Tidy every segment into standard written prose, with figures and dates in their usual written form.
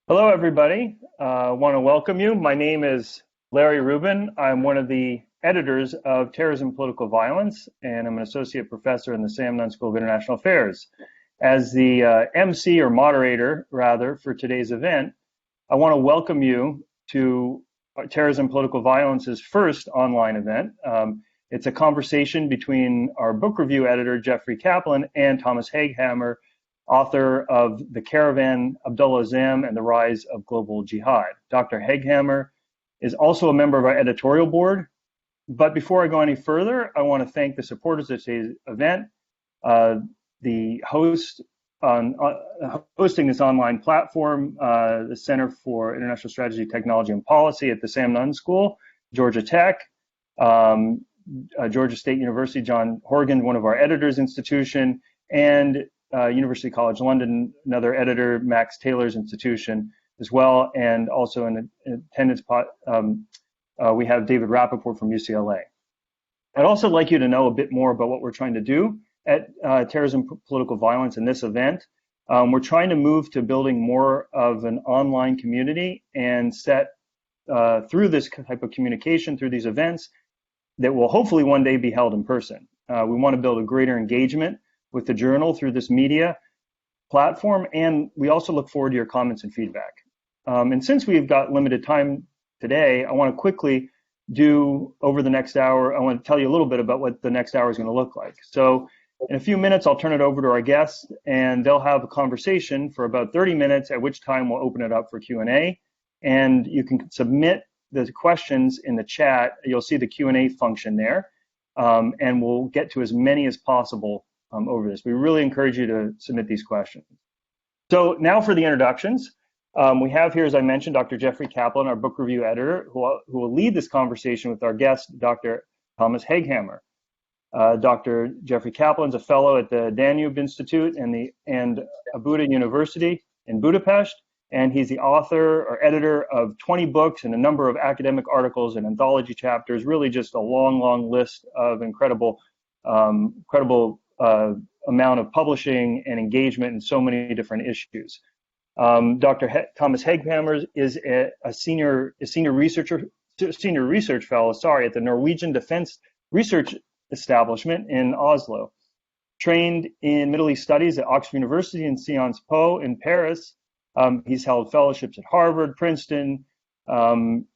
Hello, everybody. I want to welcome you. My name is Larry Rubin. I'm one of the editors of Terrorism and Political Violence, and I'm an associate professor in the Sam Nunn School of International Affairs. As the MC or moderator, rather, for today's event, I want to welcome you to Terrorism and Political Violence's first online event. It's a conversation between our book review editor, Jeffrey Kaplan, and Thomas Hegghammer, author of The CARAVAN, Abdullah, Azzam, and the Rise of Global Jihad. Dr. Hegghammer is also a member of our editorial board. But before I go any further, I want to thank the supporters of today's event, the host on hosting this online platform, the Center for International Strategy, Technology, and Policy at the Sam Nunn School, Georgia Tech, Georgia State University, John Horgan, one of our editors institution, and University College London, another editor, Max Taylor's institution as well, and also in attendance we have David Rappaport from UCLA. I'd also like you to know a bit more about what we're trying to do at Terrorism and Political Violence in this event. We're trying to move to building more of an online community and set through this type of communication, through these events, that will hopefully one day be held in person. We want to build a greater engagement with the journal through this media platform, and we also look forward to your comments and feedback. And since we've got limited time today, I want to quickly over the next hour, I want to tell you a little bit about what the next hour is going to look like. So in a few minutes, I'll turn it over to our guests, and they'll have a conversation for about 30 minutes, at which time we'll open it up for Q&A. And you can submit the questions in the chat. You'll see the Q&A function there, and we'll get to as many as possible over this. We really encourage you to submit these questions. So now for the introductions. We have here, as I mentioned, Dr. Jeffrey Kaplan, our book review editor, who will lead this conversation with our guest, Dr. Thomas Hegghammer. Dr. Jeffrey Kaplan is a fellow at the Danube Institute and Buda University in Budapest, and he's the author or editor of 20 books and a number of academic articles and anthology chapters, really just a long, long list of incredible amount of publishing and engagement in so many different issues. Thomas Hegghammer is a senior research fellow, at the Norwegian Defense Research Establishment in Oslo. Trained in Middle East Studies at Oxford University and Sciences Po in Paris. He's held fellowships at Harvard, Princeton,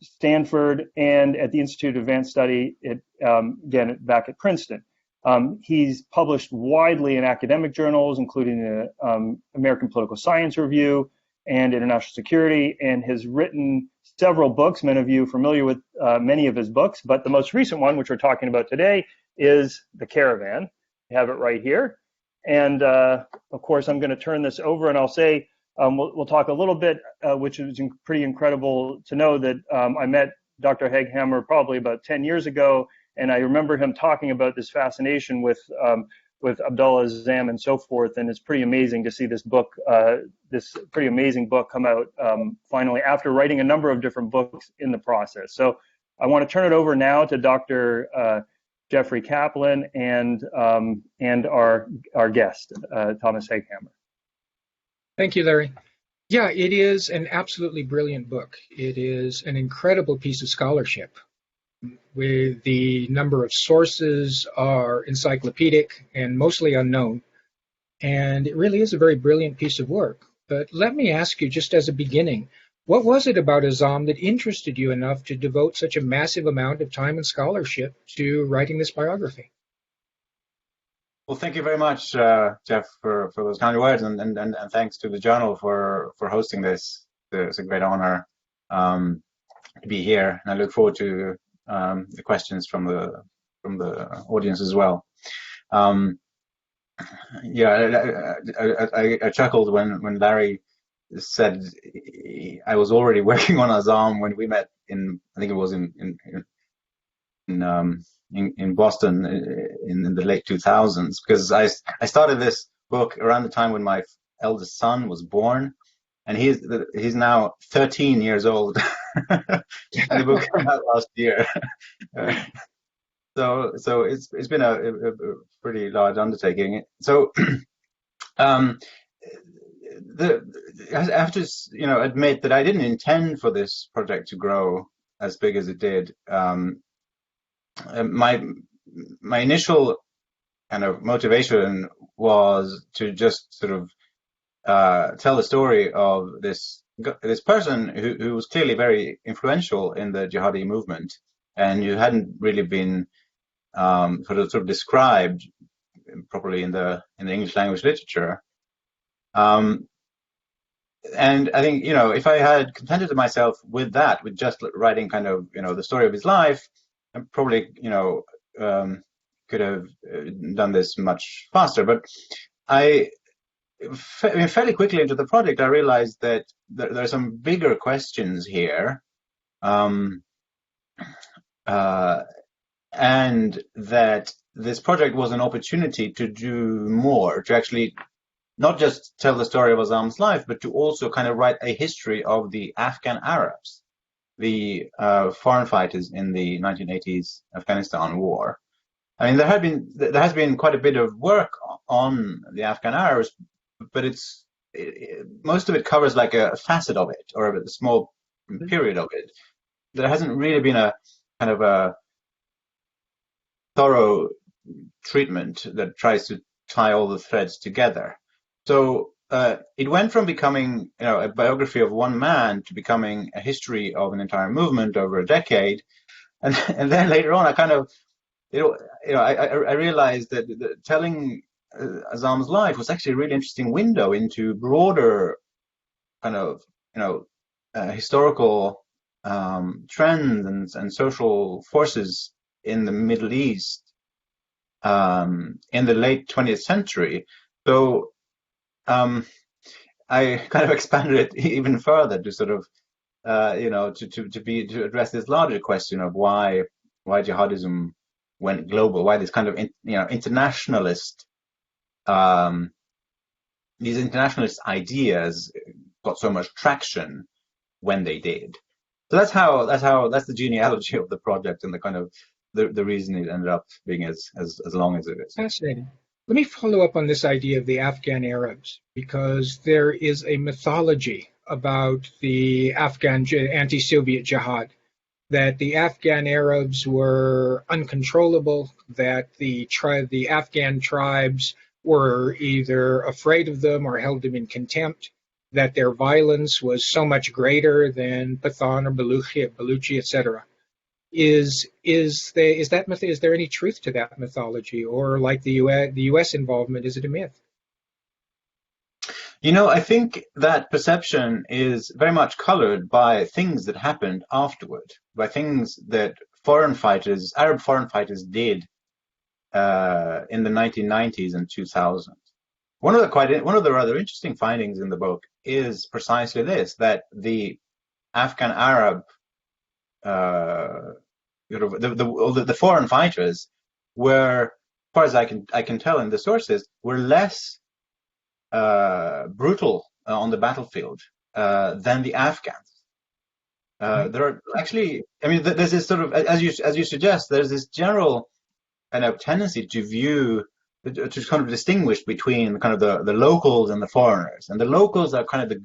Stanford, and at the Institute of Advanced Study, again, back at Princeton. He's published widely in academic journals, including the American Political Science Review and International Security, and has written several books. Many of you are familiar with many of his books, but the most recent one, which we're talking about today, is The CARAVAN. You have it right here. And of course, I'm going to turn this over, and I'll say we'll talk a little bit, which is pretty incredible to know that I met Dr. Hegghammer probably about 10 years ago. And I remember him talking about this fascination with Abdullah, Azzam, and so forth. And it's pretty amazing to see this book, this pretty amazing book come out finally after writing a number of different books in the process. So I want to turn it over now to Dr. Jeffrey Kaplan and our guest, Thomas Hegghammer. Thank you, Larry. Yeah, it is an absolutely brilliant book. It is an incredible piece of scholarship. With the number of sources are encyclopedic and mostly unknown. And it really is a very brilliant piece of work. But let me ask you, just as a beginning, what was it about Azzam that interested you enough to devote such a massive amount of time and scholarship to writing this biography? Well, thank you very much, Jeff, for those kind words, and thanks to the journal for hosting this. It's a great honor to be here, and I look forward to the questions from the audience as well. I chuckled when Larry said I was already working on Azzam when we met I think it was in Boston in the late 2000s, because I started this book around the time when my eldest son was born, and he's now 13 years old. And the book came out last year. So it's been a pretty large undertaking. So I have to, admit that I didn't intend for this project to grow as big as it did. My initial kind of motivation was to just sort of tell the story of this person who was clearly very influential in the jihadi movement, and who hadn't really been sort of described properly in the English language literature. And I think, if I had contented myself with that, with just writing kind of, the story of his life, I probably, could have done this much faster. But fairly quickly into the project, I realized that there are some bigger questions here. And that this project was an opportunity to do more, to actually not just tell the story of Azzam's life, but to also kind of write a history of the Afghan Arabs, the foreign fighters in the 1980s Afghanistan war. I mean, there has been quite a bit of work on the Afghan Arabs, but most of it covers like a facet of it, or a small period of it. There hasn't really been a kind of a thorough treatment that tries to tie all the threads together. So it went from becoming, a biography of one man to becoming a history of an entire movement over a decade, and then later on, I kind of, I realized that telling Azzam's life was actually a really interesting window into broader kind of, historical trends and social forces in the Middle East in the late 20th century. So I kind of expanded it even further to sort of, to address this larger question of why jihadism went global, why this kind of internationalist these internationalist ideas got so much traction when they did. So that's the genealogy of the project, and the kind of the reason it ended up being as long as it is. Fascinating. Let me follow up on this idea of the Afghan Arabs, because there is a mythology about the Afghan anti-Soviet jihad, that the Afghan Arabs were uncontrollable, that the Afghan tribes were either afraid of them or held them in contempt, that their violence was so much greater than Pathan or Baluchi, etc. Is there any truth to that mythology, or like the U.S. involvement, is it a myth? I think that perception is very much colored by things that happened afterward, by things that Arab foreign fighters did in the 1990s and 2000s. One of the rather interesting findings in the book is precisely this: that the Afghan Arab the foreign fighters were, as far as I can tell in the sources, were less brutal on the battlefield than the Afghans. There are actually, there's this sort of, as you suggest, there's this general kind of tendency to kind of distinguish between kind of the locals and the foreigners. And the locals are kind of the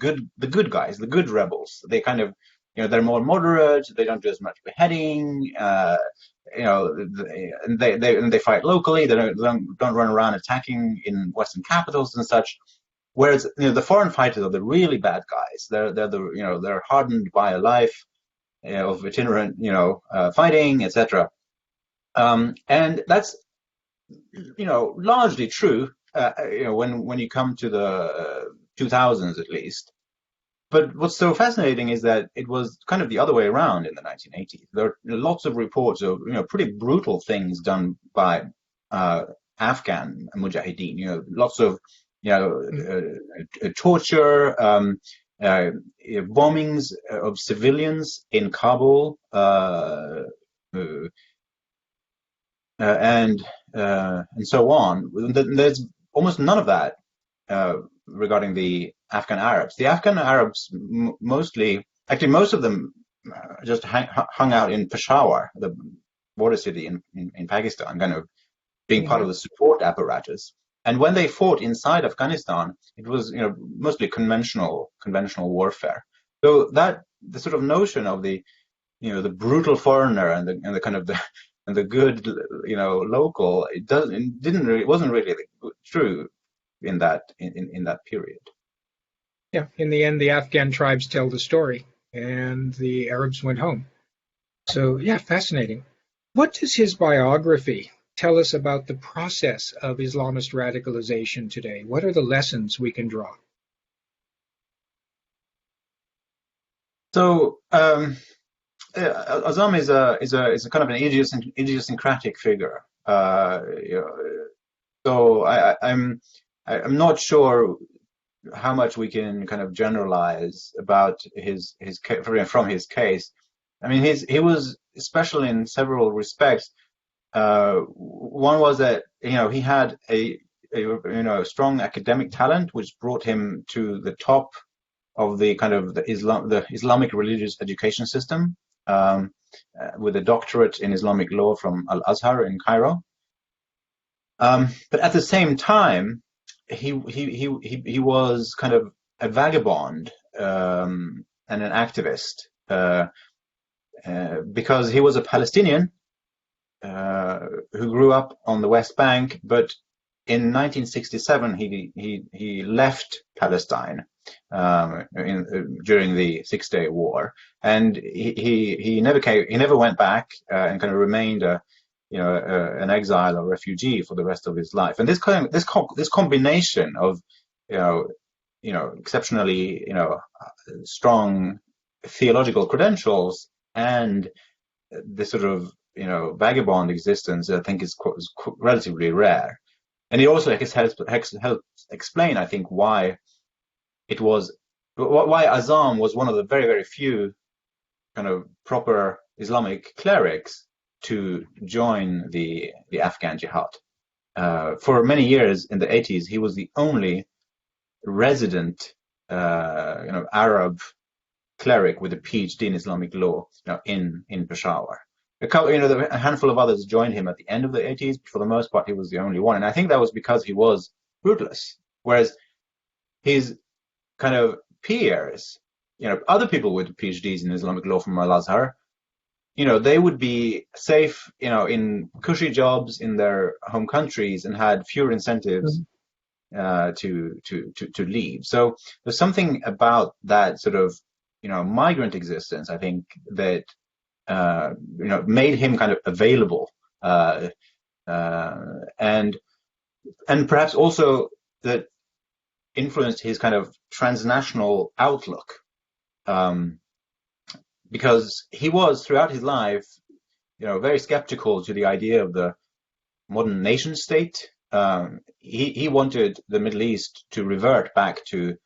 good guys, the good rebels. They kind of, they're more moderate. They don't do as much beheading. And they fight locally. They don't run around attacking in Western capitals and such. Whereas the foreign fighters are the really bad guys. They're hardened by a life of itinerant fighting, etc. And that's largely true. When you come to the 2000s at least. But what's so fascinating is that it was kind of the other way around in the 1980s. There are lots of reports of pretty brutal things done by Afghan mujahideen. Lots of torture, bombings of civilians in Kabul, and so on. There's almost none of that regarding the Afghan Arabs. The Afghan Arabs mostly, actually most of them just hung out in Peshawar, the border city in Pakistan, kind of being part of the support apparatus. And when they fought inside Afghanistan, it was mostly conventional warfare. So that the sort of notion of the the brutal foreigner and the kind of the good local, it wasn't really true in that period. Yeah, in the end, the Afghan tribes tell the story, and the Arabs went home. So, yeah, fascinating. What does his biography tell us about the process of Islamist radicalization today? What are the lessons we can draw? So, Azzam is a kind of an idiosyncratic figure. So I'm not sure how much we can kind of generalize about from his case. I mean, he was special in several respects. One was that he had a strong academic talent, which brought him to the top of the kind of the Islamic religious education system, with a doctorate in Islamic law from Al-Azhar in Cairo. But at the same time, he was kind of a vagabond and an activist, because he was a Palestinian who grew up on the West Bank, but in 1967 he left Palestine during the Six-Day War, and he never went back, and kind of remained an exile or refugee for the rest of his life. And this combination of exceptionally strong theological credentials and this sort of vagabond existence, I think is relatively rare. And he also helped explain, I think, why Azzam was one of the very, very few kind of proper Islamic clerics to join the Afghan Jihad. For many years in the 80s, he was the only resident Arab cleric with a PhD in Islamic law in Peshawar. A handful of others joined him at the end of the 80s, but for the most part, he was the only one. And I think that was because he was rootless. Whereas his kind of peers, other people with PhDs in Islamic law from Al-Azhar, they would be safe, in cushy jobs in their home countries and had fewer incentives to leave. So there's something about that sort of, migrant existence, I think, that made him kind of available, and perhaps also that influenced his kind of transnational outlook, because he was throughout his life, very skeptical to the idea of the modern nation state. He wanted the Middle East to revert back to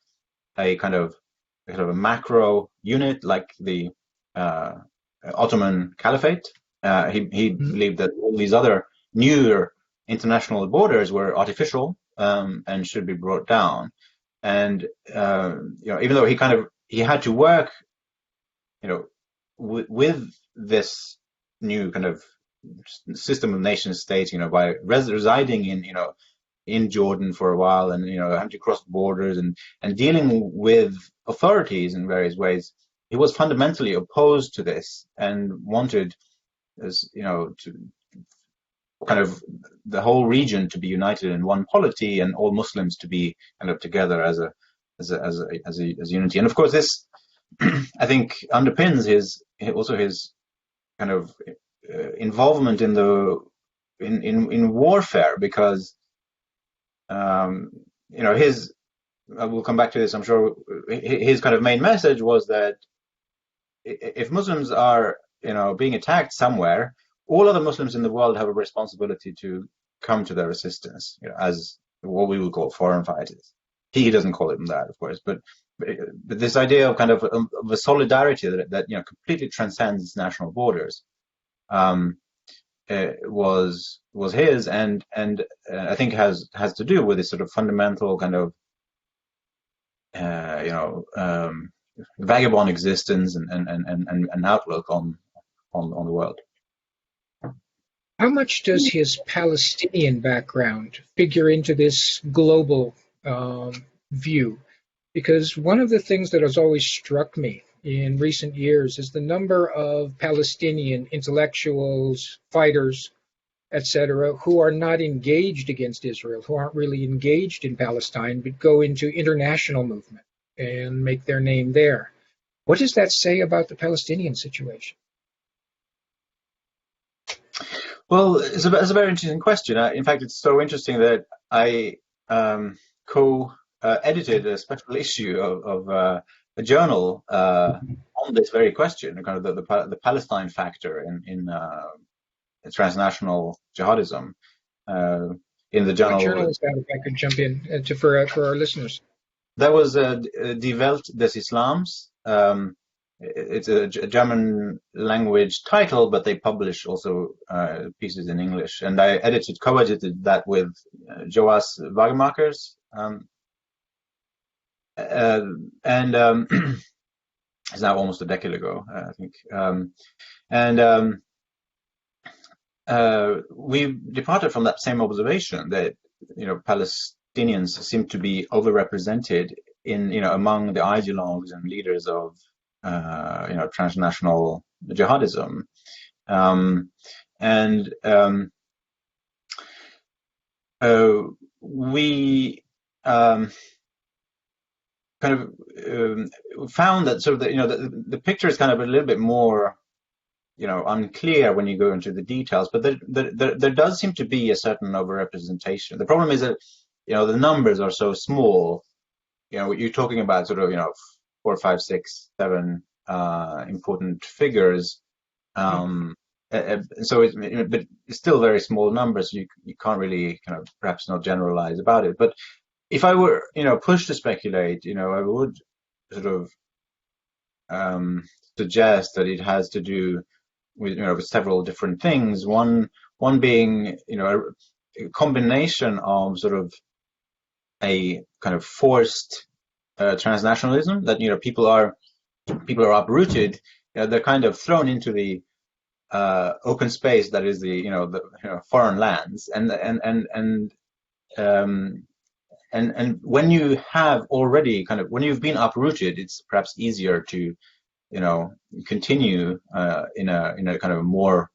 a kind of a macro unit like the Ottoman Caliphate. He believed that all these other newer international borders were artificial, and should be brought down. And even though he had to work, with this new kind of system of nation states, by residing in Jordan for a while, and having to cross borders and dealing with authorities in various ways, he was fundamentally opposed to this and wanted, to kind of the whole region to be united in one polity and all Muslims to be kind of together as a unity. And of course, this I think underpins his kind of involvement in warfare, because we'll come back to this, I'm sure. His kind of main message was that if Muslims are being attacked somewhere, all other Muslims in the world have a responsibility to come to their assistance, as what we would call foreign fighters. He doesn't call them that, of course, but this idea of kind of a solidarity that completely transcends national borders was his, and I think has to do with this sort of fundamental kind of vagabond existence and outlook on the world. How much does his Palestinian background figure into this global view? Because one of the things that has always struck me in recent years is the number of Palestinian intellectuals, fighters, etc., who are not engaged against Israel, who aren't really engaged in Palestine, but go into international movement and make their name there. What does that say about the Palestinian situation? Well, it's a very interesting question. In fact, it's so interesting that I co-edited a special issue of a journal on this very question, kind of the Palestine factor in transnational jihadism. In the journal, what journal is that? If I could jump in for our listeners. That was Die Welt des Islams. It's a German language title, but they publish also pieces in English. And I co-edited that with Joas Wagemakers. It's now almost a decade ago, I think. We departed from that same observation that, Palestinians seem to be overrepresented in, among the ideologues and leaders of transnational jihadism, we kind of found that sort of the picture is kind of a little bit more unclear when you go into the details, but there does seem to be a certain overrepresentation. The problem is that the numbers are so small. You're talking about sort of 4, 5, 6, 7 important figures. So but it's still very small numbers. You can't really kind of perhaps not generalize about it. But if I were pushed to speculate, I would sort of suggest that it has to do with several different things. One being a combination of sort of a kind of forced transnationalism, that people are uprooted, they're kind of thrown into the open space that is the foreign lands, and when you have already when you've been uprooted, it's perhaps easier to continue in a kind of more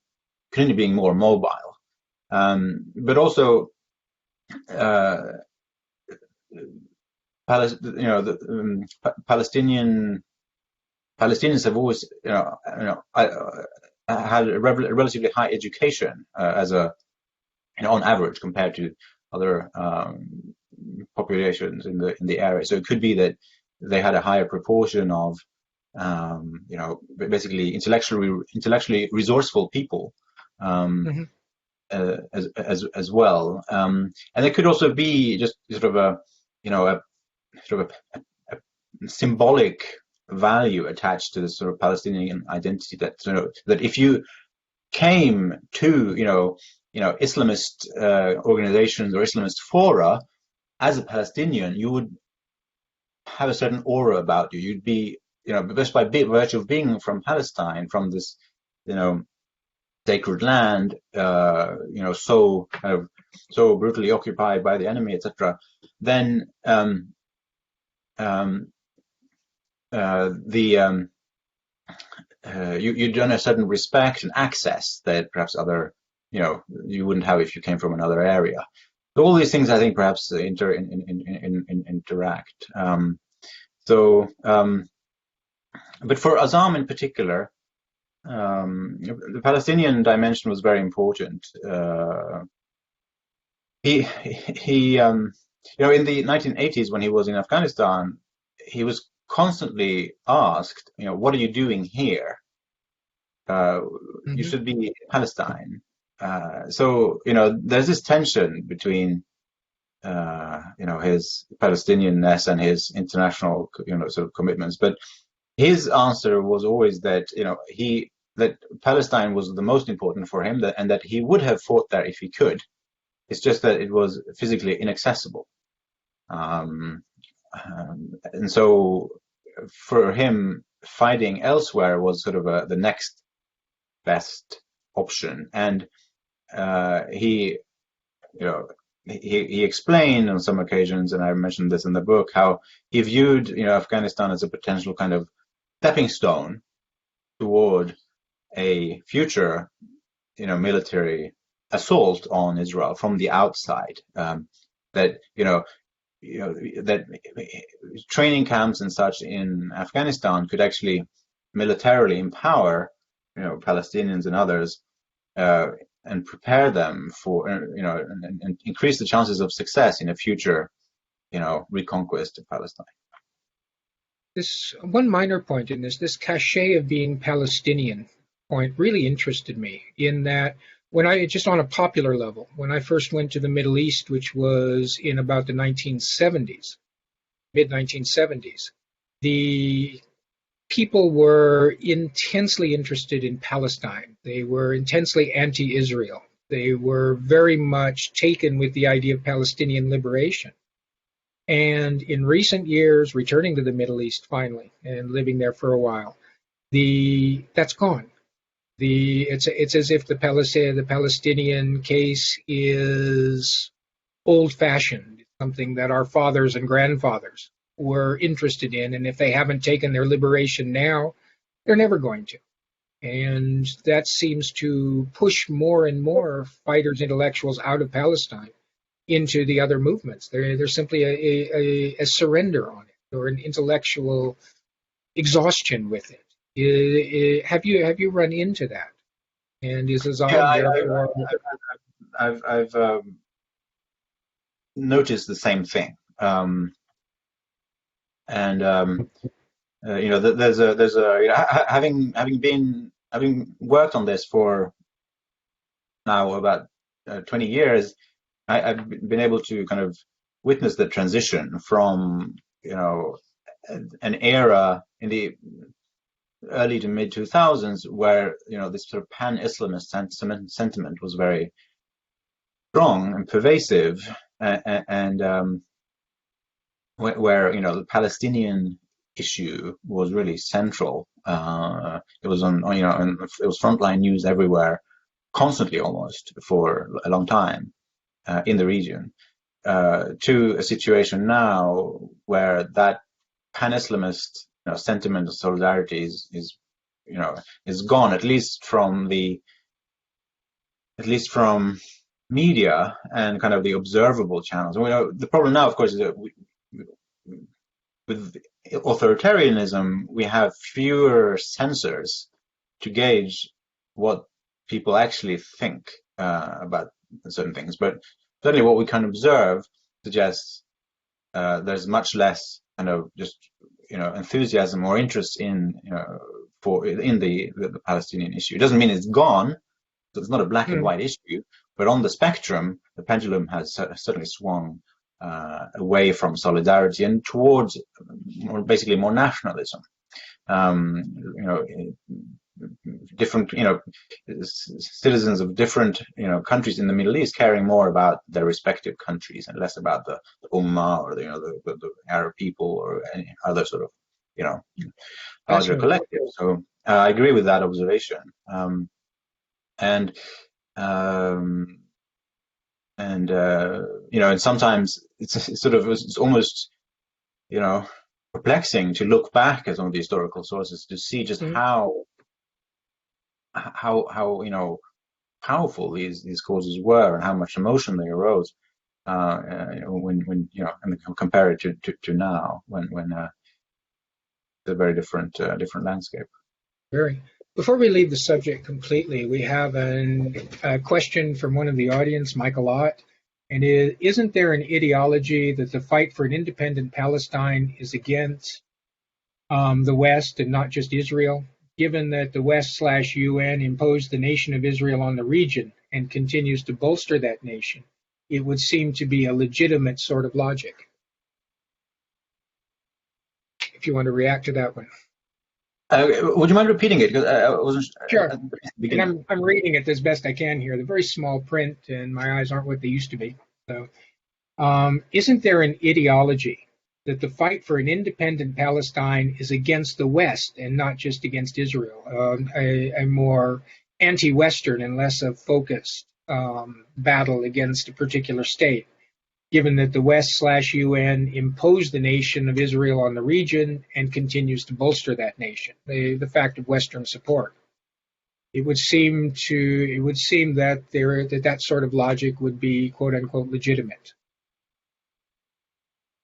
being more mobile, but also Palestinians have always had a relatively high education as on average compared to other populations in the area. So it could be that they had a higher proportion of basically intellectually resourceful people as well, and there could also be just sort of a symbolic value attached to this sort of Palestinian identity, that that if you came to Islamist organizations or Islamist fora as a Palestinian, you would have a certain aura about you. You'd be just by virtue of being from Palestine, from this sacred land, so brutally occupied by the enemy, etc. Then you'd earn a certain respect and access that perhaps you wouldn't have if you came from another area. So all these things, I think, perhaps interact. But for Azzam in particular, the Palestinian dimension was very important. He in the 1980s, when he was in Afghanistan, he was constantly asked, what are you doing here? You should be in Palestine. So there's this tension between his Palestinianness and his international sort of commitments. But his answer was always that that Palestine was the most important for him, and that he would have fought there if he could. It's just that it was physically inaccessible. And so for him, fighting elsewhere was sort of the next best option. And he, he explained on some occasions, and I mentioned this in the book, how he viewed, Afghanistan as a potential kind of stepping stone toward a future, military assault on Israel from the outside. That that training camps and such in Afghanistan could actually militarily empower, Palestinians and others, and prepare them for, and increase the chances of success in a future, reconquest of Palestine. This one minor point in this cachet of being Palestinian point really interested me, in that when I, just on a popular level, when I first went to the Middle East, which was in about the 1970s, mid-1970s, the people were intensely interested in Palestine. They were intensely anti-Israel. They were very much taken with the idea of Palestinian liberation. And in recent years, returning to the Middle East finally and living there for a while, that's gone. It's as if the Palestinian case is old-fashioned, something that our fathers and grandfathers were interested in, and if they haven't taken their liberation now, they're never going to. And that seems to push more and more fighters, intellectuals out of Palestine into the other movements. There's simply a surrender on it, or an intellectual exhaustion with it. Have you run into that? And is Azzam therefore? I've noticed the same thing. There's a having worked on this for now about 20 years, I've been able to kind of witness the transition from, an era in the early to mid 2000s where, this sort of pan-Islamist sentiment was very strong and pervasive, and where the Palestinian issue was really central. It was it was frontline news everywhere, constantly almost, for a long time in the region, to a situation now where that pan-Islamist sentiment of solidarity is gone, at least from media and kind of the observable channels. The problem now, of course, is that with authoritarianism, we have fewer sensors to gauge what people actually think about certain things. But certainly what we can observe suggests there's much less kind of just, enthusiasm or interest in the Palestinian issue. It doesn't mean it's gone. So it's not a black and white issue, but on the spectrum, the pendulum has certainly swung away from solidarity and towards basically more nationalism. Different, citizens of different, countries in the Middle East caring more about their respective countries and less about the Ummah or the Arab people or any other sort of, larger collective. So I agree with that observation. And sometimes it's almost, perplexing to look back at some of the historical sources to see just how powerful these causes were and how much emotion they arose, when and compare it to now when it's a very different landscape. Very. Before we leave the subject completely, we have a question from one of the audience, Michael Ott, and isn't there an ideology that the fight for an independent Palestine is against the West and not just Israel? Given that the West/UN imposed the nation of Israel on the region and continues to bolster that nation, it would seem to be a legitimate sort of logic. If you want to react to that one. Would you mind repeating it? Because I wasn't sure. And I'm reading it as best I can here. The very small print, and my eyes aren't what they used to be. So, isn't there an ideology that the fight for an independent Palestine is against the West and not just against Israel? A more anti-Western and less a focused battle against a particular state, given that the West/UN imposed the nation of Israel on the region and continues to bolster that nation, the fact of Western support. It would seem that that sort of logic would be quote unquote legitimate.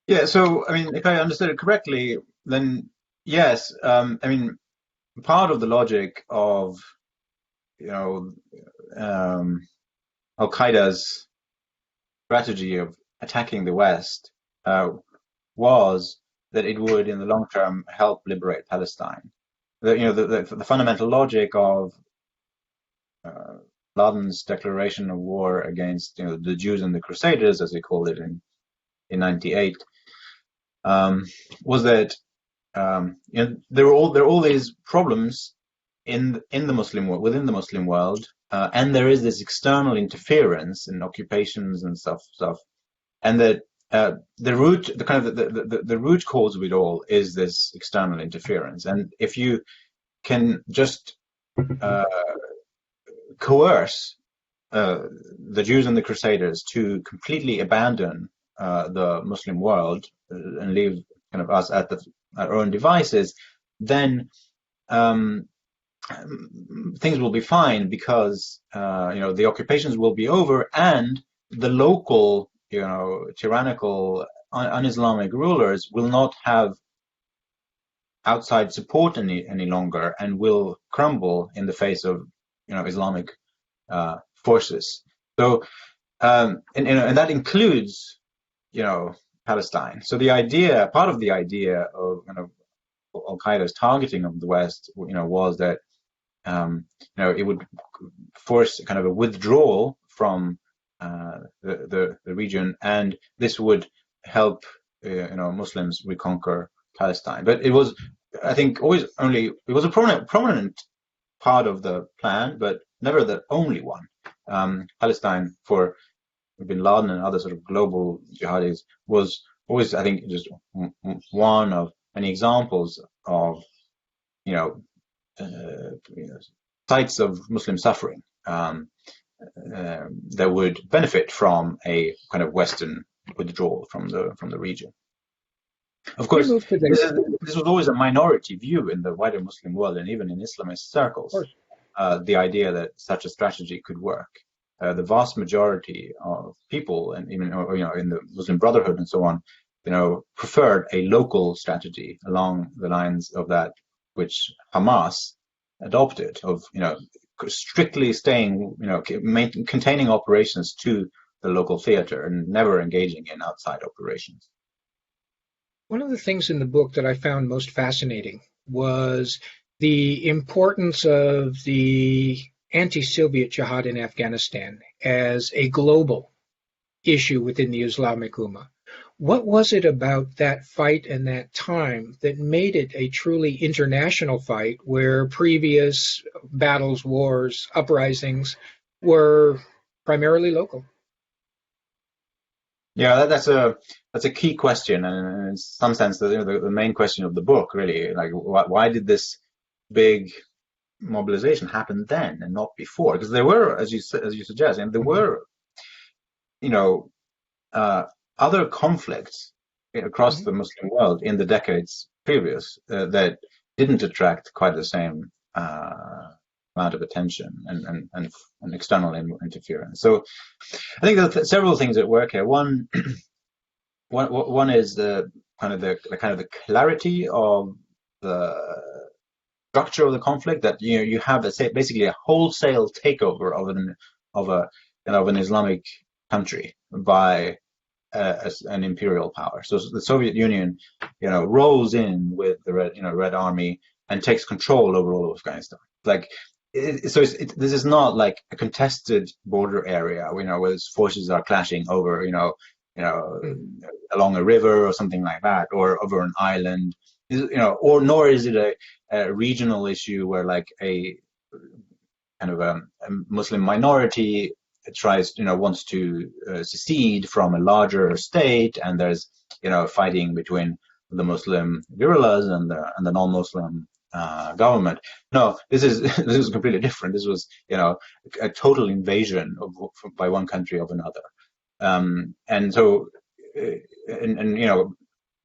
Yeah, so I mean, if I understood it correctly, then yes, I mean, part of the logic of Al-Qaeda's strategy of attacking the West was that it would, in the long term, help liberate Palestine. The fundamental logic of Laden's declaration of war against the Jews and the Crusaders, as he called it in '98, was that there are all these problems in the Muslim world, within the Muslim world, and there is this external interference in occupations and stuff, and that the root cause of it all is this external interference. And if you can just coerce the Jews and the Crusaders to completely abandon the Muslim world and leave kind of us at our own devices, then things will be fine, because the occupations will be over, and the local tyrannical un-Islamic rulers will not have outside support any longer, and will crumble in the face of Islamic forces. So and that includes Palestine. So part of the idea of Al-Qaeda's targeting of the West was that it would force kind of a withdrawal from the region, and this would help Muslims reconquer Palestine. But it was, I think, it was a prominent part of the plan, but never the only one. Palestine, for bin Laden and other sort of global jihadis, was always, I think, just one of many examples of sites of Muslim suffering that would benefit from a kind of Western withdrawal from the region. Of course, this was always a minority view in the wider Muslim world, and even in Islamist circles, the idea that such a strategy could work. The vast majority of people, and even in the Muslim Brotherhood and so on, preferred a local strategy along the lines of that which Hamas adopted, of strictly staying, containing operations to the local theater and never engaging in outside operations. One of the things in the book that I found most fascinating was the importance of the anti-Soviet jihad in Afghanistan as a global issue within the Islamic Ummah. What was it about that fight and that time that made it a truly international fight, where previous battles, wars, uprisings were primarily local? Yeah, that's a key question, and in some sense, the main question of the book, really. Like, why did this big mobilization happen then and not before? Because there were, as you suggest, and there were, other conflicts across the Muslim world in the decades previous that didn't attract quite the same amount of attention and external interference. So I think there are several things at work here. One is the kind of the clarity of the structure of the conflict, that you have basically a wholesale takeover of an Islamic country by an imperial power. So the Soviet Union, rolls in with the Red Army and takes control over all of Afghanistan. This is not like a contested border area, where forces are clashing over, along a river or something like that, or over an island, nor is it a regional issue where like a kind of a Muslim minority wants to secede from a larger state, and there's fighting between the Muslim guerrillas and the non-Muslim government. No, this is completely different. This was, a total invasion by one country of another, and so,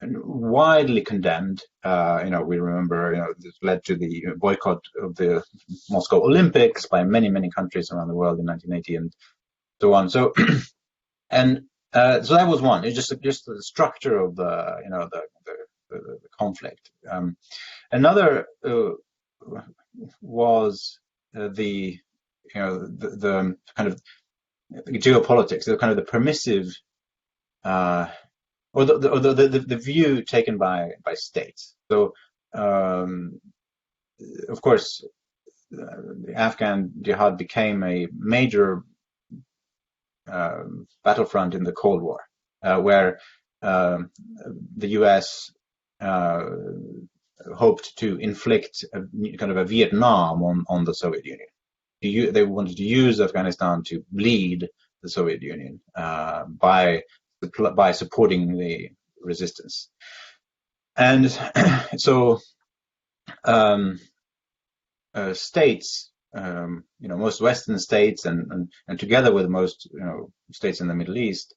and widely condemned. We remember, this led to the boycott of the Moscow Olympics by many countries around the world in 1980 and so on. So, and so that was one. It's just the structure of the conflict. Another was the kind of geopolitics, the kind of the permissive, or the view taken by states. So, of course, the Afghan Jihad became a major battlefront in the Cold War, where the U.S. hoped to inflict kind of a Vietnam on the Soviet Union. They wanted to use Afghanistan to bleed the Soviet Union by supporting the resistance. And so states, most Western states and together with most states in the Middle East,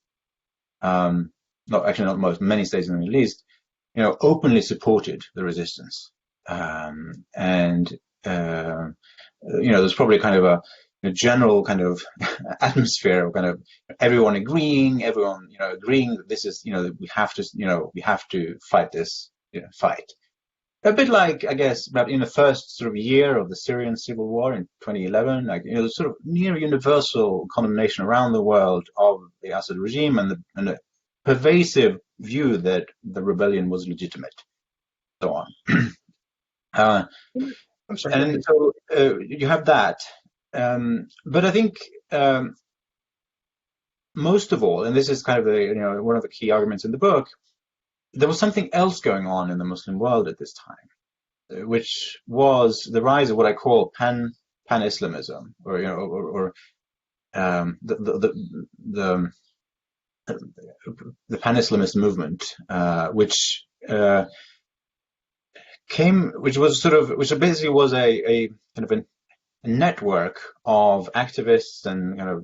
not most, many states in the Middle East, openly supported the resistance. And there's probably kind of a general kind of atmosphere of kind of everyone agreeing that this is, we have to fight this fight. A bit like, I guess, about in the first sort of year of the Syrian civil war in 2011, the sort of near universal condemnation around the world of the Assad regime and the pervasive view that the rebellion was legitimate, so on. I'm sorry. And so you have that. But I think most of all, and this is kind of one of the key arguments in the book, there was something else going on in the Muslim world at this time, which was the rise of what I call pan-Islamism, or the pan-Islamist movement, which basically was a kind of a network of activists and kind of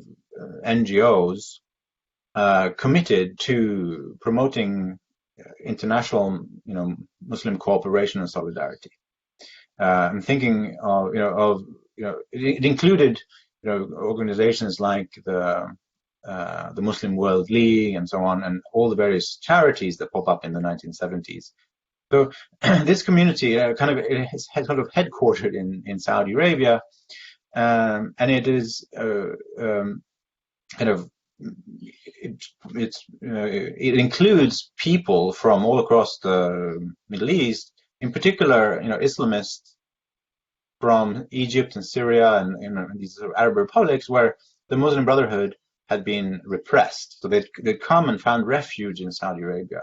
NGOs committed to promoting international, Muslim cooperation and solidarity. I'm thinking of it included, organizations like the Muslim World League and so on, and all the various charities that pop up in the 1970s. So this community is kind of headquartered in Saudi Arabia, and it is kind of it includes people from all across the Middle East, in particular, Islamists from Egypt and Syria and these sort of Arab republics where the Muslim Brotherhood had been repressed. So they'd come and found refuge in Saudi Arabia,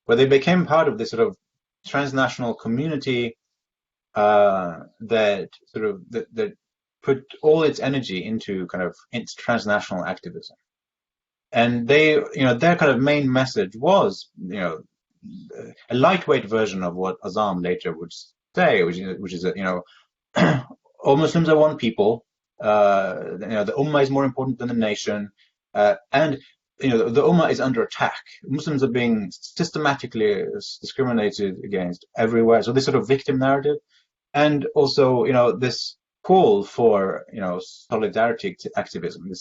where they became part of this sort of transnational community that put all its energy into kind of its transnational activism. And their kind of main message was, a lightweight version of what Azzam later would say, which is that, all Muslims are one people. The Ummah is more important than the nation, and the Ummah is under attack. Muslims are being systematically discriminated against everywhere. So this sort of victim narrative, and also this call for solidarity everything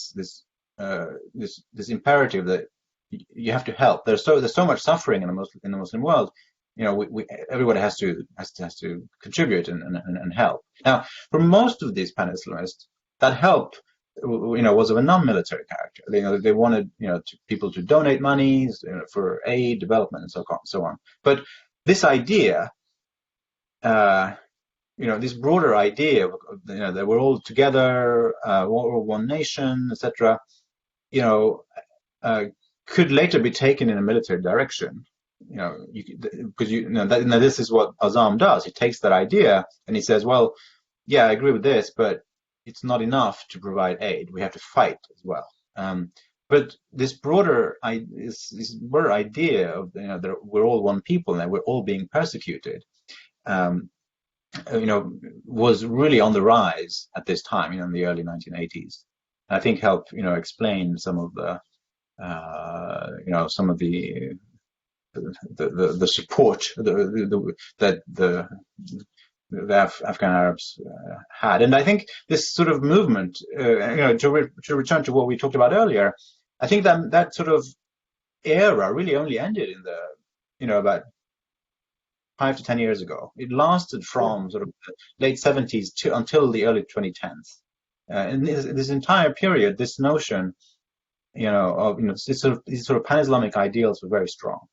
this imperative that you have to help. There's so much suffering in the Muslim world. Everybody has to contribute and help. Now, for most of these pan-Islamists, that help was of a non-military character. They wanted people to donate money for aid, development, and so on. But this idea, this broader idea of that we're all together, we're one nation, etc. Could later be taken in a military direction. Because this is what Azzam does. He takes that idea and he says, well, yeah, I agree with this, but it's not enough to provide aid. We have to fight as well. But this broader idea of that we're all one people and that we're all being persecuted was really on the rise at this time, in the early 1980s. I think helped, explain some of the, some of the support that the Afghan Arabs had. And I think this sort of movement, to return to what we talked about earlier, I think that sort of era really only ended in the, about 5 to 10 years ago. It lasted from sort of the late 70s until the early 2010s. In this entire period, this notion, of these sort of pan-Islamic ideals were very strong.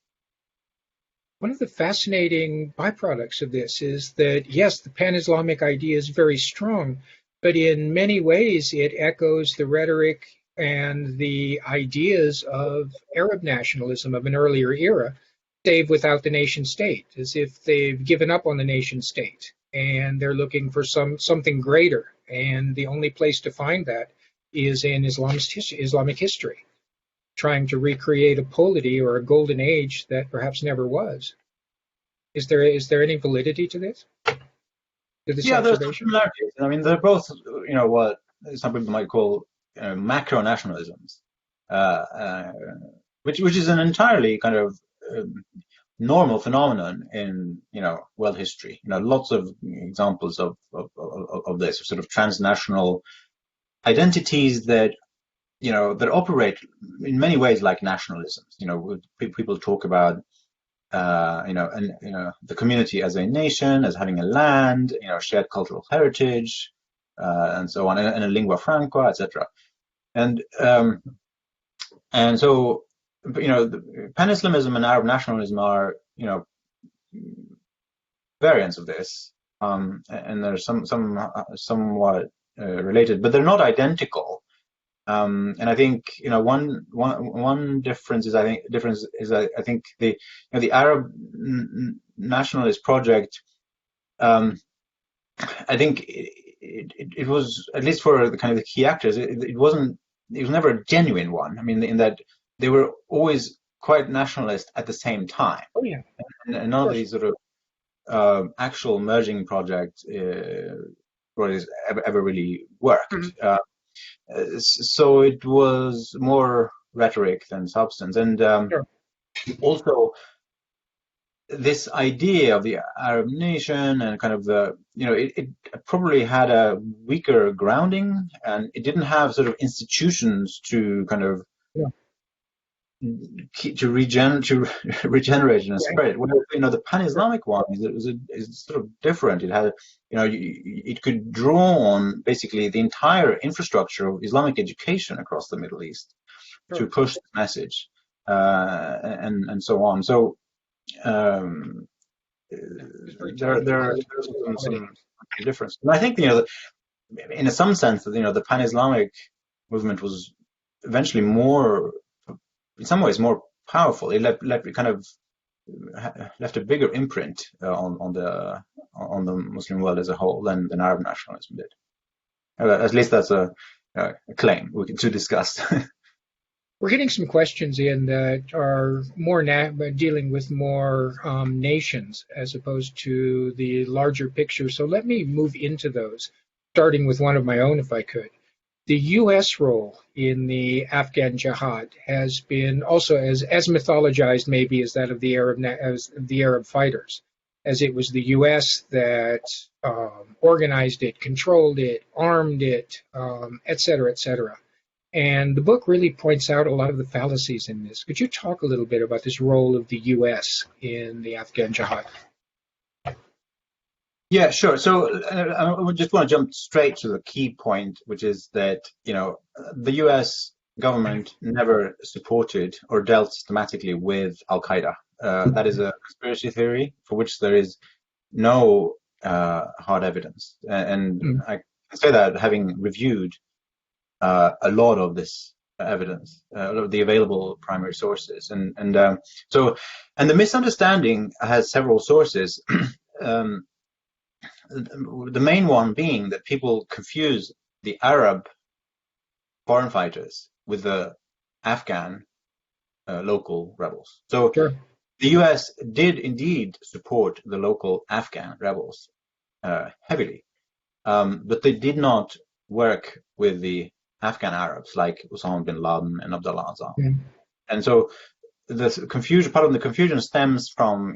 One of the fascinating byproducts of this is that, yes, the pan-Islamic idea is very strong, but in many ways it echoes the rhetoric and the ideas of Arab nationalism of an earlier era, save without the nation state, as if they've given up on the nation state and they're looking for something greater. And the only place to find that is in Islamic history, trying to recreate a polity or a golden age that perhaps never was. Is there any validity to this? Yeah, there's similarities. I mean, they're both, what some people might call macro nationalisms, which is an entirely kind of normal phenomenon in world history. Lots of examples of this sort of transnational identities that that operate in many ways like nationalisms. People talk about the community as a nation, as having a land, shared cultural heritage, and so on, and a lingua franca, etc. And so, pan-Islamism and Arab nationalism are, variants of this, and they're somewhat related, but they're not identical. And I think one difference is I think the Arab nationalist project, I think it was, at least for the kind of the key actors, it was never a genuine one. I mean, in that they were always quite nationalist at the same time. Oh yeah, and none of these sort of actual merging projects ever really worked. Mm-hmm. So it was more rhetoric than substance. And sure. Also, this idea of the Arab nation and kind of the, it probably had a weaker grounding, and it didn't have sort of institutions to kind of to regenerate and spread. Whereas, the pan-Islamic one is sort of different. It had, it could draw on basically the entire infrastructure of Islamic education across the Middle East to push the message, and so on. So there's some difference. And I think, in some sense, that the pan-Islamic movement was eventually more, in some ways, more powerful. It left a bigger imprint on the Muslim world as a whole than Arab nationalism did. At least that's a claim to discuss. We're getting some questions in that are more dealing with more nations as opposed to the larger picture. So let me move into those, starting with one of my own, if I could. The U.S. role in the Afghan Jihad has been also as mythologized, maybe, as that of the Arab fighters, as it was the U.S. that organized it, controlled it, armed it, et cetera, et cetera. And the book really points out a lot of the fallacies in this. Could you talk a little bit about this role of the U.S. in the Afghan Jihad? Yeah, sure. So I just want to jump straight to the key point, which is that, the U.S. government never supported or dealt systematically with Al-Qaeda. That is a conspiracy theory for which there is no hard evidence. And I can say that having reviewed a lot of this evidence, a lot of the available primary sources. And the misunderstanding has several sources. The main one being that people confuse the Arab foreign fighters with the Afghan local rebels. So sure. The U.S. did indeed support the local Afghan rebels, heavily. But they did not work with the Afghan Arabs like Osama bin Laden and Abdullah Azzam. Mm. And so the confusion, part of the confusion stems from,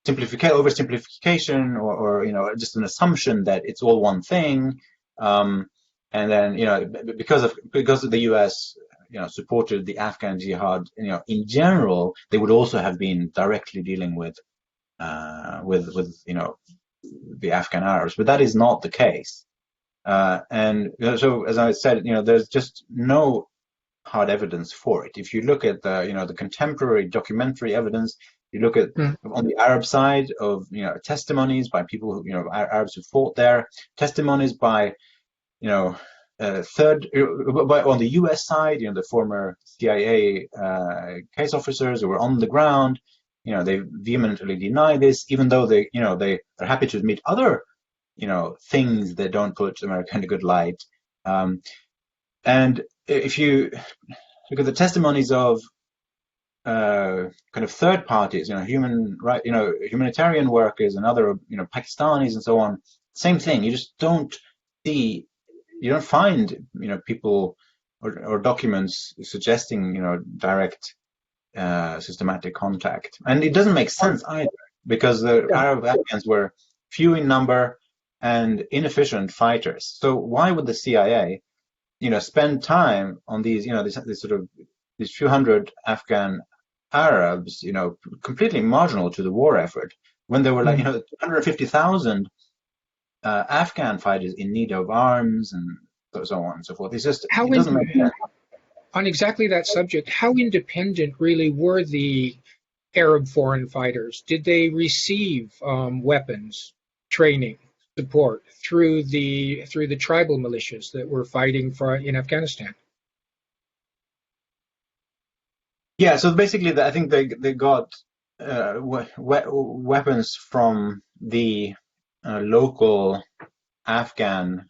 oversimplification or just an assumption that it's all one thing. And then, because the US, supported the Afghan Jihad, in general, they would also have been directly dealing with the Afghan Arabs, but that is not the case. And so, as I said, there's just no hard evidence for it. If you look at the contemporary documentary evidence, you look at on the Arab side of testimonies by people who Arabs who fought there, testimonies by on the US side, the former CIA case officers who were on the ground, they vehemently deny this, even though they are happy to admit other things that don't put America in a good light. And if you look at the testimonies of kind of third parties, humanitarian workers and other Pakistanis and so on, same thing. You just don't see, you don't find people or documents suggesting direct systematic contact, and it doesn't make sense either, because the Arab Afghans were few in number and inefficient fighters. So why would the CIA spend time on these these few hundred Afghan Arabs, completely marginal to the war effort, when there were 150,000 Afghan fighters in need of arms and so on and so forth? It doesn't make sense. On exactly that subject, how independent really were the Arab foreign fighters? Did they receive weapons, training, support through the tribal militias that were fighting in Afghanistan? Yeah, so basically, I think they got weapons from the local Afghan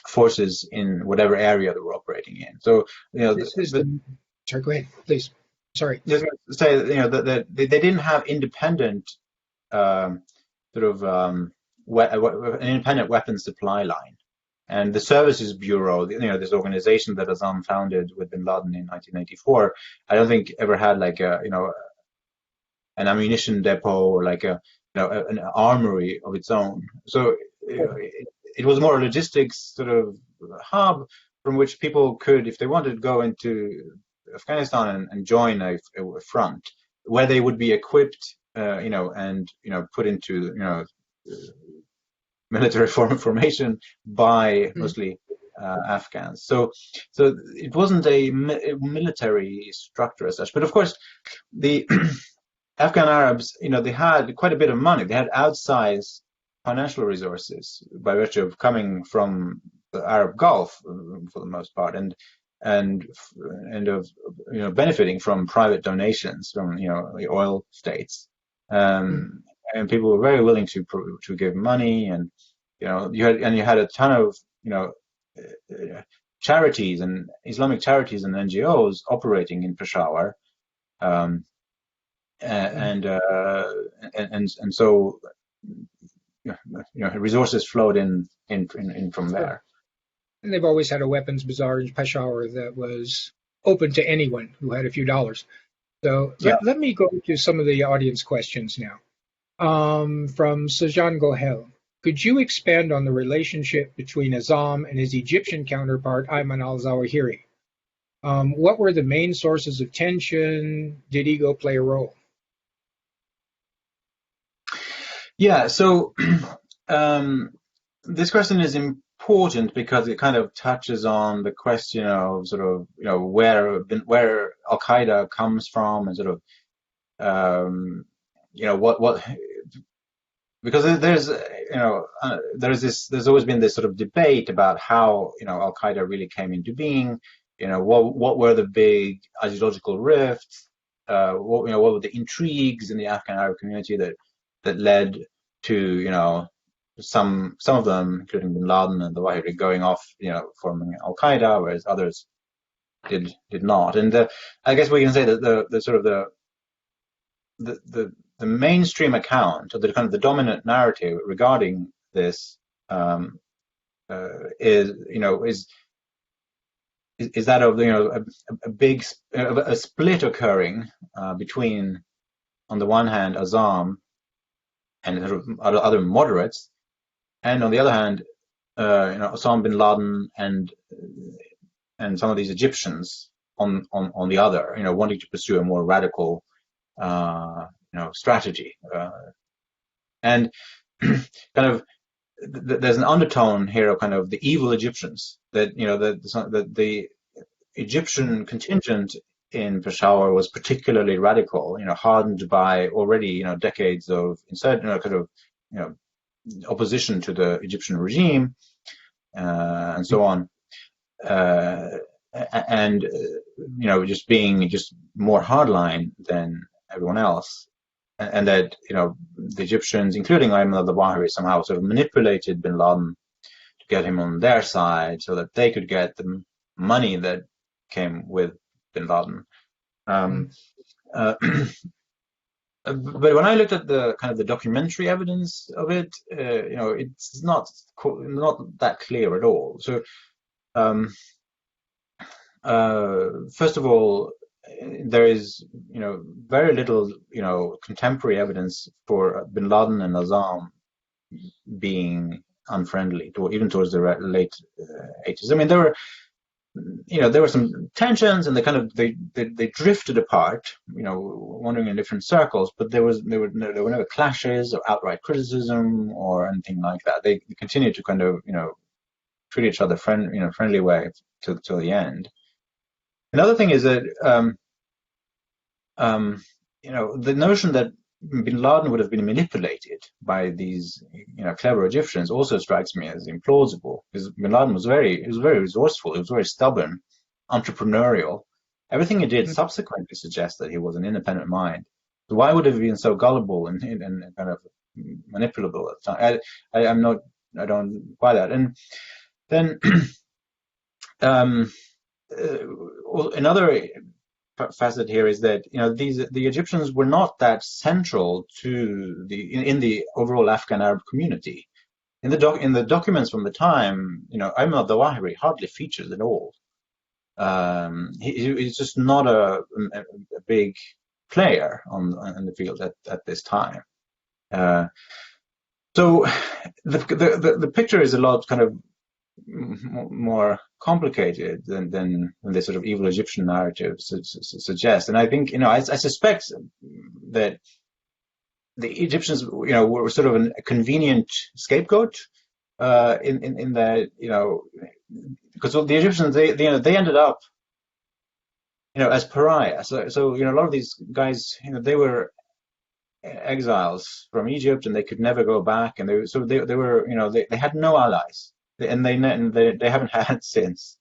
forces in whatever area they were operating in. So sorry, go ahead, please. Sorry. Just to say that they didn't have independent an independent weapons supply line. And the Services Bureau, this organization that Azzam founded with bin Laden in 1984, I don't think ever had an ammunition depot or an armory of its own. So it was more a logistics sort of hub from which people could, if they wanted, go into Afghanistan and join a front where they would be equipped, and put into military formation by mostly Afghans. So it wasn't a military structure as such. But of course, the Afghan Arabs, they had quite a bit of money. They had outsized financial resources by virtue of coming from the Arab Gulf for the most part, and of benefiting from private donations from the oil states, and people were very willing to give money, and you had a ton of charities and Islamic charities and NGOs operating in Peshawar, and so resources flowed in from there. And they've always had a weapons bazaar in Peshawar that was open to anyone who had a few dollars. So let me go to some of the audience questions now. From Sajan Gohel, could you expand on the relationship between Azzam and his Egyptian counterpart, Ayman al-Zawahiri? What were the main sources of tension? Did ego play a role? Yeah, so this question is important because it kind of touches on the question of where Al-Qaeda comes from, and what because there's always been this sort of debate about how Al-Qaeda really came into being. What were the big ideological rifts? What were the intrigues in the Afghan Arab community that led to some of them, including bin Laden and the Zawahiri, going off forming Al-Qaeda, whereas others did not. And I guess we can say that the sort of the mainstream account, or the kind of the dominant narrative regarding this, is that of a big split occurring between, on the one hand, Azzam and sort of other moderates, and on the other hand, Osama bin Laden and some of these Egyptians on the other, wanting to pursue a more radical strategy, and kind of there's an undertone here of kind of the evil Egyptians, that the Egyptian contingent in Peshawar was particularly radical, hardened by already decades of opposition to the Egyptian regime, and so on, and just being more hardline than everyone else, and that the Egyptians, including Ayman al-Zawahiri, somehow sort of manipulated bin Laden to get him on their side so that they could get the money that came with bin Laden. But when I looked at the kind of the documentary evidence of it, it's not that clear at all. So, first of all, there is very little contemporary evidence for bin Laden and Azzam being unfriendly, even towards the late 80s. I mean, there were some tensions, and they drifted apart, wandering in different circles. But there were never clashes or outright criticism or anything like that. They continued to kind of treat each other friendly way till the end. Another thing is that the notion that bin Laden would have been manipulated by these clever Egyptians also strikes me as implausible, because bin Laden was very resourceful, he was very stubborn, entrepreneurial. Everything he did subsequently suggests that he was an independent mind. So why would he have been so gullible and kind of manipulable at the time? I don't buy that. And then another facet here is that the Egyptians were not that central to in the overall Afghan Arab community. In the documents from the time, Ayman al-Zawahiri hardly features at all. He's just not a big player on the field at this time. So the picture is a lot kind of more complicated than the sort of evil Egyptian narrative suggests. And I think, I suspect that the Egyptians, were sort of a convenient scapegoat, in that, because the Egyptians, they ended up, as pariahs. So a lot of these guys, they were exiles from Egypt, and they could never go back, and they were, they had no allies. And they haven't had since.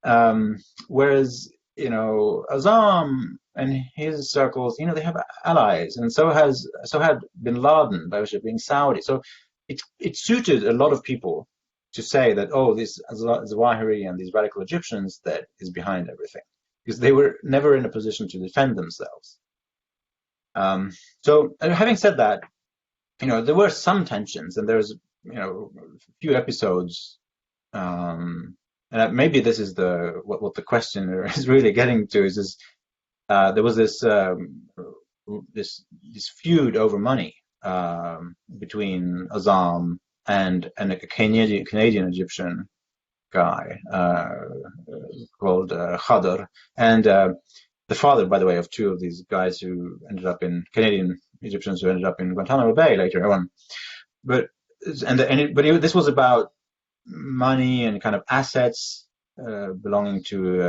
Whereas, Azzam and his circles, they have allies, and so had bin Laden, by virtue of being Saudi. So it suited a lot of people to say that, this Zawahiri and these radical Egyptians that is behind everything, because they were never in a position to defend themselves. So having said that, there were some tensions, and there's a few episodes, and maybe this is what the questioner is really getting to, is there was this feud over money between Azzam and a Canadian Egyptian guy called Khadr, and the father, by the way, of two of these guys who ended up in Canadian Egyptians who ended up in Guantanamo Bay later on. But this was about money and kind of assets belonging to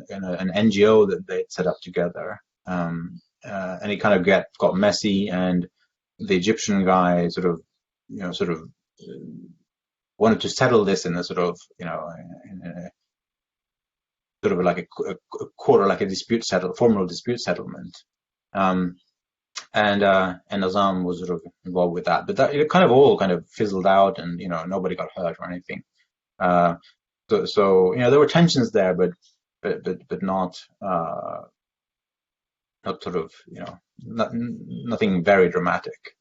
an NGO that they had set up together, and it kind of got messy, and the Egyptian guy sort of wanted to settle this in a sort of like a quarter, like a formal dispute settlement. And Azzam was sort of involved with that, but that it kind of all fizzled out, and nobody got hurt or anything. So there were tensions there, but but not sort of, nothing very dramatic.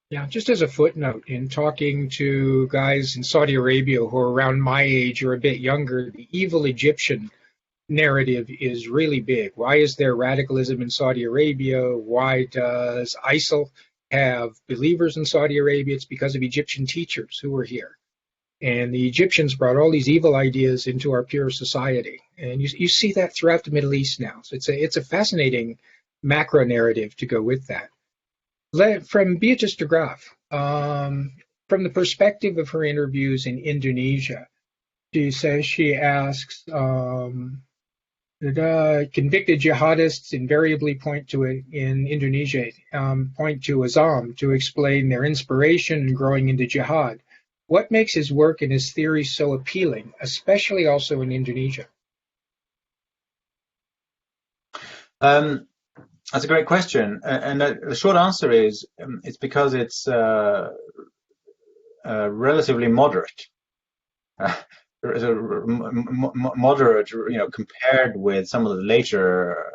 Yeah, just as a footnote, in talking to guys in Saudi Arabia who are around my age or a bit younger, the evil Egyptian narrative is really big. Why is there radicalism in Saudi Arabia? Why does ISIL have believers in Saudi Arabia? It's because of Egyptian teachers who were here. And the Egyptians brought all these evil ideas into our pure society. And you see that throughout the Middle East now. So it's a fascinating macro narrative to go with that. From Beatrice de Graaf, from the perspective of her interviews in Indonesia, she asks, convicted jihadists invariably point to it in Indonesia, point to Azzam to explain their inspiration in growing into jihad. What makes his work and his theories so appealing, especially also in Indonesia? That's a great question, and the short answer is it's because it's relatively moderate. Moderate, compared with some of the later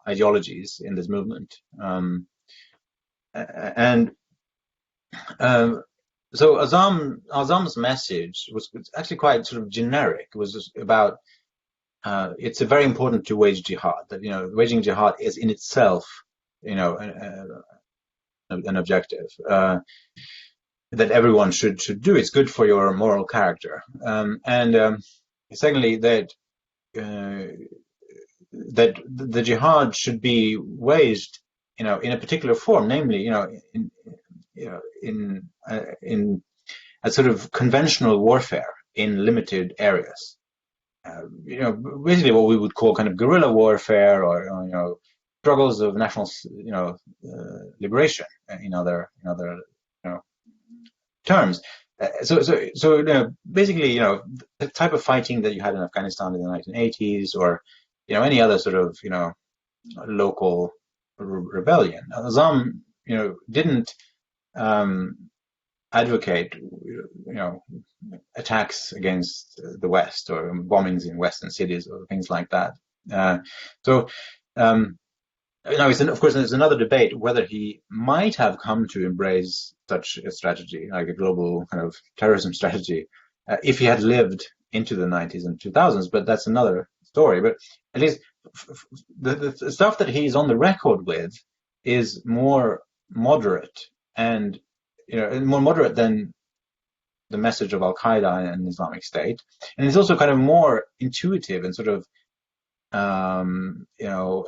ideologies in this movement, so Azzam's message was actually quite sort of generic. It was just about it's very important to wage jihad. That waging jihad is in itself, an objective that everyone should do. It's good for your moral character, and secondly that the jihad should be waged, in a particular form, namely, in a sort of conventional warfare in limited areas. Basically what we would call kind of guerrilla warfare, or struggles of national, liberation in other terms. So basically, the type of fighting that you had in Afghanistan in the 1980s, or any other sort of local rebellion. Azzam, didn't advocate, attacks against the West or bombings in Western cities or things like that. Of course, there's another debate whether he might have come to embrace such a strategy, like a global kind of terrorism strategy, if he had lived into the 90s and 2000s, but that's another story. But at least the stuff that he's on the record with is more moderate, and more moderate than the message of Al-Qaeda and Islamic State, and it's also kind of more intuitive and sort of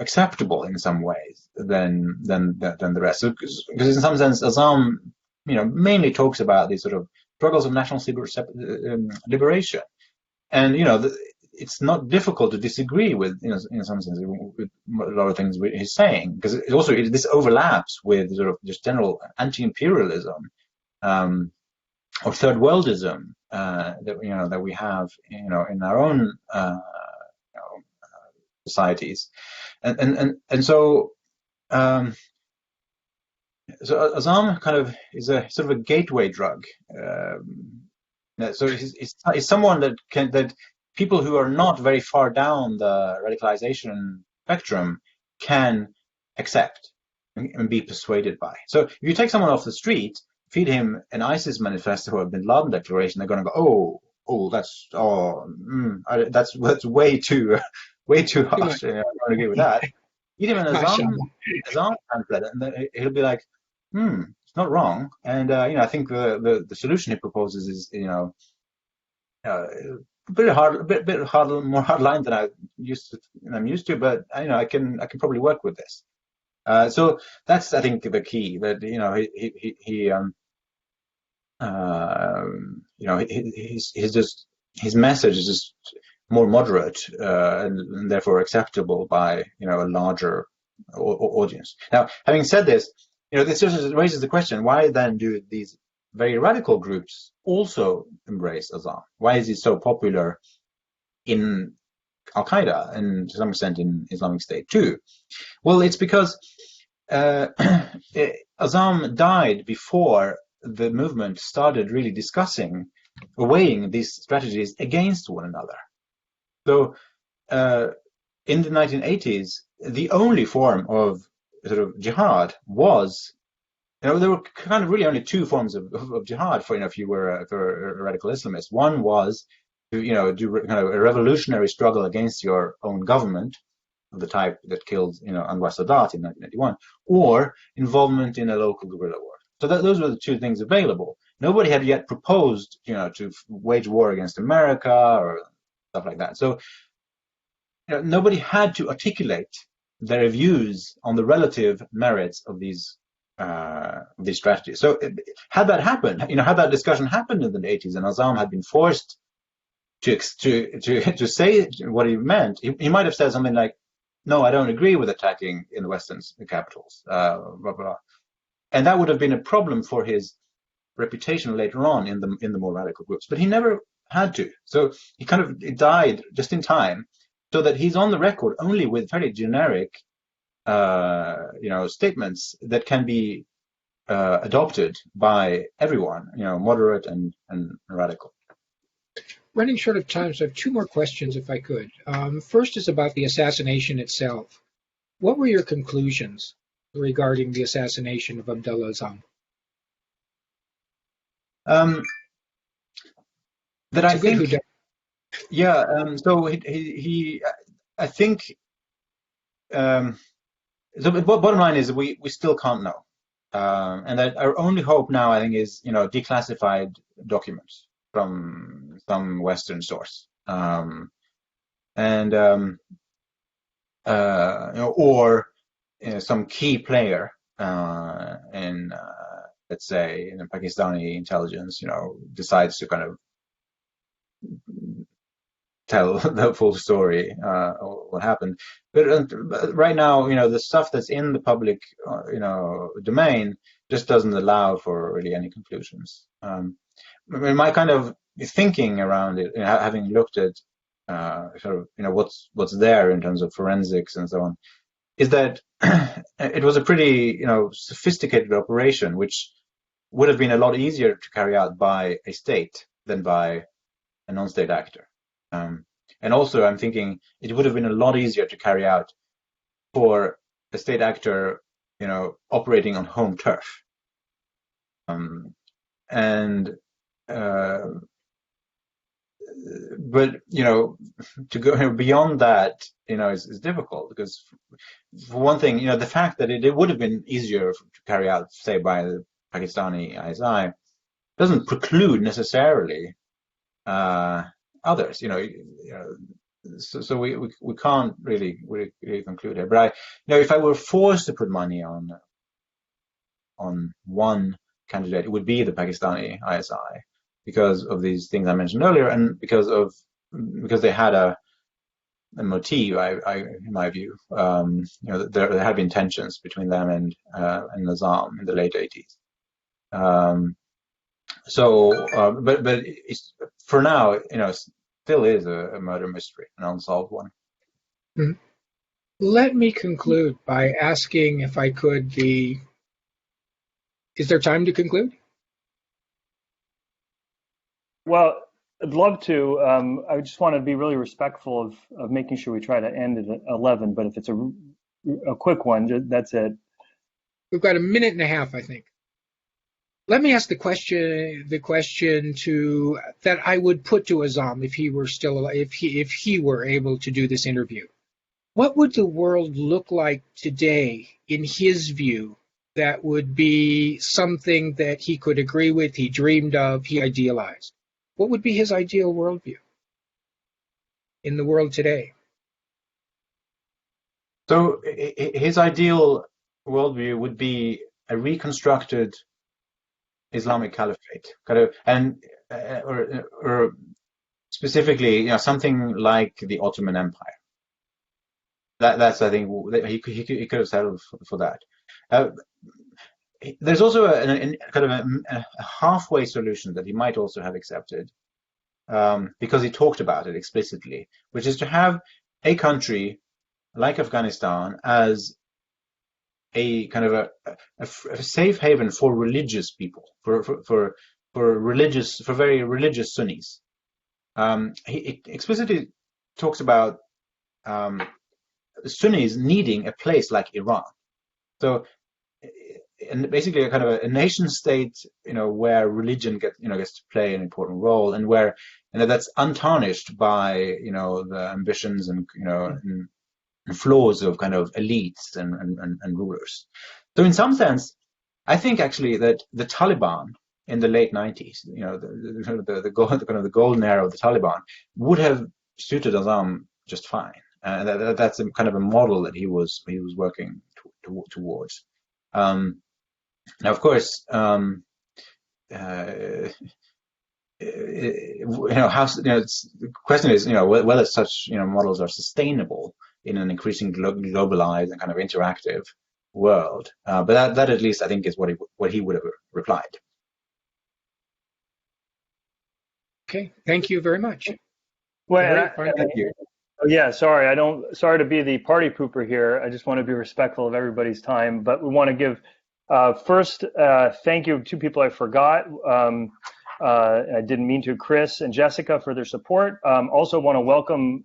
acceptable in some ways than the rest. So, because in some sense, Azzam, mainly talks about these sort of struggles of national liberation, and it's not difficult to disagree with, in some sense, with a lot of things he's saying, because this overlaps with sort of just general anti-imperialism, or third worldism that we have, in our own societies, and so Azzam kind of is a sort of a gateway drug. So he's someone that people who are not very far down the radicalization spectrum can accept and be persuaded by. So if you take someone off the street, feed him an ISIS manifesto or a Bin Laden declaration, they're going to go, that's way too harsh. I don't agree with that. Feed him an Azzam pamphlet, and he'll be like, it's not wrong. And I think the solution he proposes is a bit more hardline than I'm used to, but I can probably work with this. So that's, I think, the key, that his message is just more moderate, and therefore acceptable by a larger audience. Now, having said this, this just raises the question: why then do these very radical groups also embrace Azzam? Why is he so popular in Al-Qaeda and to some extent in Islamic State too? Well, it's because Azzam died before the movement started really discussing or weighing these strategies against one another. So in the 1980s, the only form of sort of jihad was, there were kind of really only two forms of jihad for, if you were a radical Islamist. One was to, do kind of a revolutionary struggle against your own government, of the type that killed, Anwar Sadat in 1981, or involvement in a local guerrilla war. So those were the two things available. Nobody had yet proposed, to wage war against America or stuff like that. So, nobody had to articulate their views on the relative merits of these strategies. So, had that happened, had that discussion happened in the 80s, and Azzam had been forced to say what he meant, he might have said something like, "No, I don't agree with attacking in the Western capitals," blah, blah. And that would have been a problem for his reputation later on in the more radical groups. But he never had to. So he kind of died just in time, so that he's on the record only with very generic, statements that can be adopted by everyone, moderate and radical. Running short of time, so I have two more questions, if I could. First is about the assassination itself. What were your conclusions regarding the assassination of Abdullah Azzam? That I think, yeah. So he I think. So the bottom line is we still can't know, and that our only hope now, I think, is declassified documents from some Western source, or some key player in, let's say, in the Pakistani intelligence, decides to kind of tell the full story, what happened. But right now, the stuff that's in the public, domain just doesn't allow for really any conclusions. My kind of thinking around it, having looked at sort of, what's there in terms of forensics and so on, is that it was a pretty, sophisticated operation, which would have been a lot easier to carry out by a state than by a non-state actor. And also, I'm thinking it would have been a lot easier to carry out for a state actor, operating on home turf. But to go beyond that, is difficult, because for one thing, the fact that it would have been easier to carry out, say, by the Pakistani ISI, doesn't preclude necessarily others. So we can't really conclude here. But if I were forced to put money on one candidate, it would be the Pakistani ISI, because of these things I mentioned earlier, and because they had a motive, in my view. There had been tensions between them and Azzam in the late 80s. But it's, for now, still is a murder mystery, an unsolved one. Mm-hmm. Let me conclude by asking, if I could, is there time to conclude? Well, I'd love to. I just want to be really respectful of making sure we try to end at 11, but if it's a quick one, that's it. We've got a minute and a half, I think. Let me ask the question that I would put to Azzam if he were still alive, if he were able to do this interview. What would the world look like today, in his view, that would be something that he could agree with, he dreamed of, he idealized? What would be his ideal worldview in the world today? So his ideal worldview would be a reconstructed Islamic caliphate, or specifically, something like the Ottoman Empire. That's, I think, he could have settled for that. There's also a halfway solution that he might also have accepted, because he talked about it explicitly, which is to have a country like Afghanistan as a kind of a safe haven for religious people, for very religious Sunnis. He explicitly talks about Sunnis needing a place like Iran. So, and basically a kind of a nation state, where religion gets to play an important role, and where that's untarnished by the ambitions and and flaws of kind of elites and rulers. So in some sense, I think actually that the Taliban in the late 90s, the golden era of the Taliban, would have suited Azzam just fine. That's a kind of a model that he was working towards. Now, of course, the question is, whether such models are sustainable in an increasingly globalized and kind of interactive world. But that at least I think is what he would have replied. Okay, thank you very much. Well, thank you. Yeah, sorry to be the party pooper here. I just want to be respectful of everybody's time, but we want to give first thank you to two people I forgot. I didn't mean to, Chris and Jessica, for their support. Also want to welcome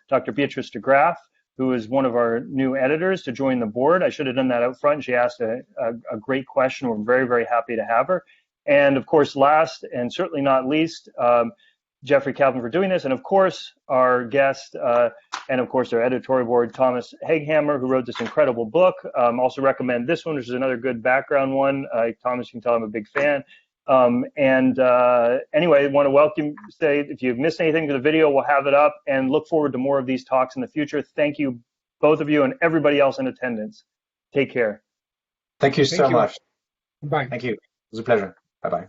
Dr. Beatrice de Graaf, who is one of our new editors, to join the board. I should have done that out front. She asked a great question. We're very, very happy to have her. And of course, last and certainly not least, Jeffrey Kaplan for doing this, and of course our guest, and of course our editorial board, Thomas Hegghammer, who wrote this incredible book. Also recommend this one, which is another good background one. Thomas, you can tell I'm a big fan. Anyway, I want to welcome, say if you've missed anything to the video, we'll have it up, and look forward to more of these talks in the future. Thank you, both of you, and everybody else in attendance. Take care. Thank you so much. Bye. Thank you. It was a pleasure. Bye-bye.